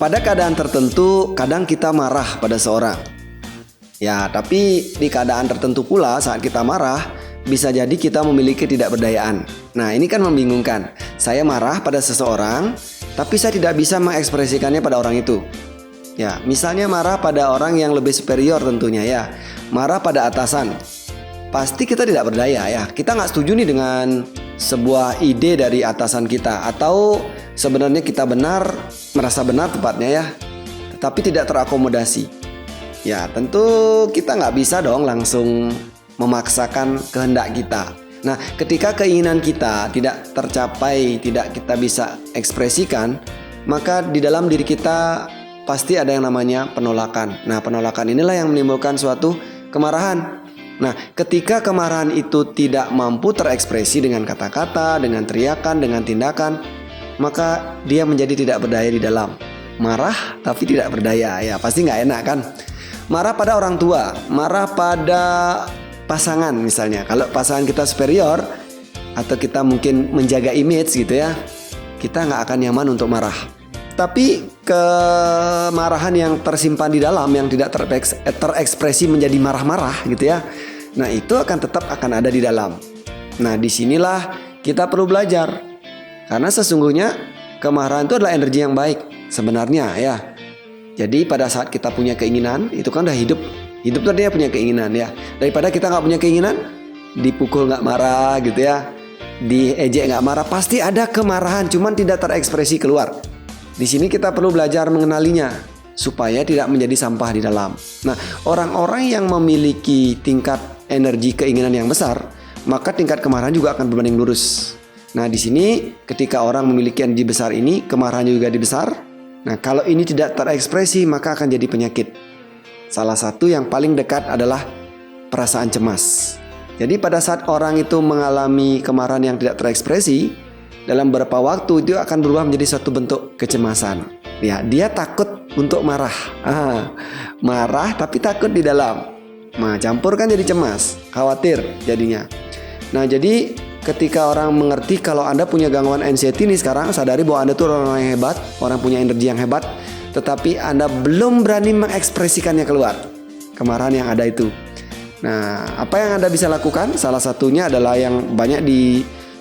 pada keadaan tertentu kadang kita marah pada seorang. Ya, tapi di keadaan tertentu pula saat kita marah, bisa jadi kita memiliki ketidakberdayaan. Nah, ini kan membingungkan. Saya marah pada seseorang, tapi saya tidak bisa mengekspresikannya pada orang itu. Ya, misalnya marah pada orang yang lebih superior tentunya ya. Marah pada atasan. Pasti kita tidak berdaya ya. Kita nggak setuju nih dengan sebuah ide dari atasan kita. Atau sebenarnya kita benar, merasa benar tepatnya ya. Tetapi tidak terakomodasi. Ya, tentu kita nggak bisa dong langsung memaksakan kehendak kita. Nah, ketika keinginan kita tidak tercapai, tidak kita bisa ekspresikan, maka di dalam diri kita pasti ada yang namanya penolakan. Nah, penolakan inilah yang menimbulkan suatu kemarahan. Nah, ketika kemarahan itu tidak mampu terekspresi dengan kata-kata, dengan teriakan, dengan tindakan, maka dia menjadi tidak berdaya di dalam. Marah tapi tidak berdaya, ya pasti nggak enak kan? Marah pada orang tua, marah pada pasangan misalnya. Kalau pasangan kita superior atau kita mungkin menjaga image gitu ya, kita nggak akan nyaman untuk marah. Tapi kemarahan yang tersimpan di dalam, yang tidak terekspresi menjadi marah-marah gitu ya, nah itu akan tetap akan ada di dalam. Nah, disinilah kita perlu belajar, karena sesungguhnya kemarahan itu adalah energi yang baik sebenarnya ya. Jadi pada saat kita punya keinginan, itu kan udah hidup itu dia punya keinginan ya. Daripada kita nggak punya keinginan, dipukul nggak marah gitu ya, diejek nggak marah, pasti ada kemarahan, cuman tidak terekspresi keluar. Di sini kita perlu belajar mengenalinya supaya tidak menjadi sampah di dalam. Nah, orang-orang yang memiliki tingkat energi keinginan yang besar, maka tingkat kemarahan juga akan berbanding lurus. Nah, di sini ketika orang memiliki energi besar ini, kemarahan juga besar. Nah, kalau ini tidak terekspresi, maka akan jadi penyakit. Salah satu yang paling dekat adalah perasaan cemas. Jadi pada saat orang itu mengalami kemarahan yang tidak terekspresi, dalam beberapa waktu itu akan berubah menjadi satu bentuk kecemasan. Ya, dia takut untuk marah. Marah tapi takut di dalam. Nah, campur kan jadi cemas, khawatir jadinya. Nah, jadi ketika orang mengerti kalau Anda punya gangguan anxiety nih sekarang, sadari bahwa Anda tuh orang yang hebat, orang punya energi yang hebat, tetapi Anda belum berani mengekspresikannya keluar, kemarahan yang ada itu. Nah, apa yang Anda bisa lakukan? Salah satunya adalah yang banyak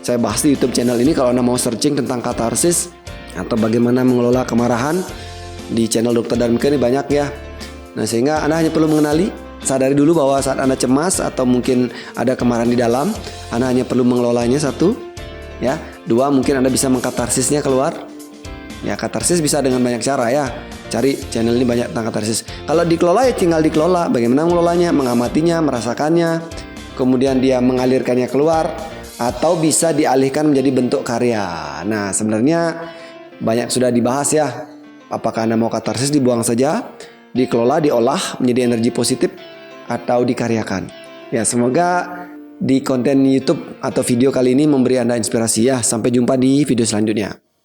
saya bahas di YouTube channel ini. Kalau Anda mau searching tentang katarsis atau bagaimana mengelola kemarahan, di channel Dr. Dharmika ini banyak ya. Nah, sehingga Anda hanya perlu mengenali, sadari dulu bahwa saat Anda cemas atau mungkin ada kemarahan di dalam, Anda hanya perlu mengelolanya satu, ya. Dua, mungkin Anda bisa mengkatarsisnya keluar. Ya, katarsis bisa dengan banyak cara ya. Cari channel ini banyak tentang katarsis. Kalau dikelola ya tinggal dikelola. Bagaimana mengelolanya, mengamatinya, merasakannya, kemudian dia mengalirkannya keluar, atau bisa dialihkan menjadi bentuk karya. Nah, sebenarnya banyak sudah dibahas ya. Apakah Anda mau katarsis dibuang saja, dikelola, diolah menjadi energi positif, atau dikaryakan. Ya, semoga di konten YouTube atau video kali ini memberi Anda inspirasi ya. Sampai jumpa di video selanjutnya.